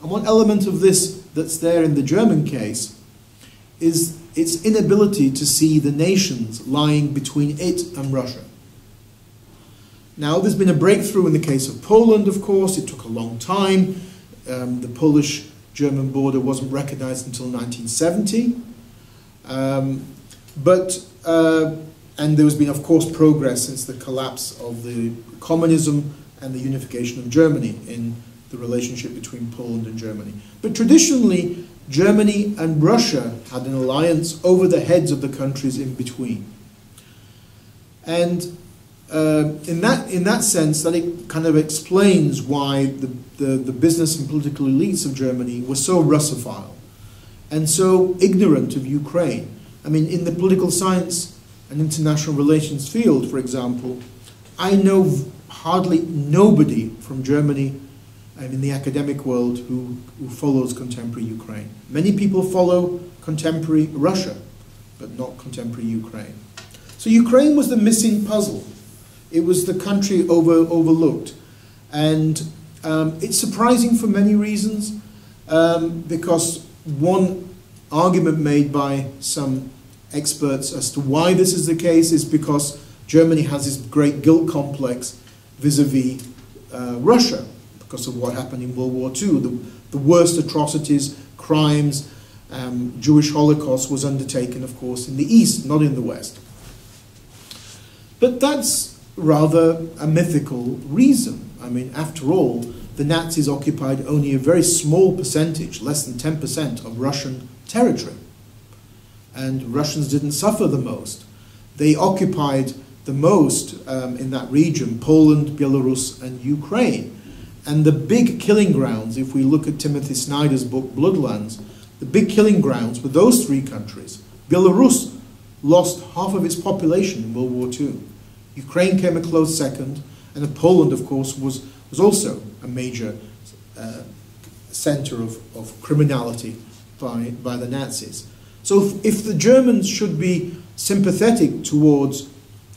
And one element of this that's there in the German case is its inability to see the nations lying between it and Russia. Now, there's been a breakthrough in the case of Poland, of course. It took a long time. The Polish-German border wasn't recognized until 1970. And there has been, of course, progress since the collapse of the communism and the unification of Germany in the relationship between Poland and Germany. But traditionally, Germany and Russia had an alliance over the heads of the countries in between. And in that sense, that it kind of explains why the business and political elites of Germany were so Russophile and so ignorant of Ukraine. I mean, in the political science and international relations field, for example, I know hardly nobody from Germany and in the academic world who follows contemporary Ukraine. Many people follow contemporary Russia, but not contemporary Ukraine. So Ukraine was the missing puzzle. It was the country overlooked. And it's surprising for many reasons, because one argument made by some experts as to why this is the case is because Germany has this great guilt complex vis-a-vis Russia, because of what happened in World War II. The worst atrocities, crimes, Jewish Holocaust was undertaken, of course, in the East, not in the West. But that's rather a mythical reason. I mean, after all, the Nazis occupied only a very small percentage, less than 10% of Russian territory. And Russians didn't suffer the most. They occupied the most in that region, Poland, Belarus, and Ukraine. And the big killing grounds, if we look at Timothy Snyder's book, Bloodlands, the big killing grounds were those three countries. Belarus lost half of its population in World War II. Ukraine came a close second, and Poland, of course, was also a major center of criminality by the Nazis. So if the Germans should be sympathetic towards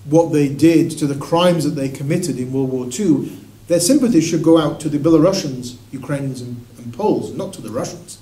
what they did, to the crimes that they committed in World War II, their sympathy should go out to the Belarusians, Ukrainians, and Poles, not to the Russians.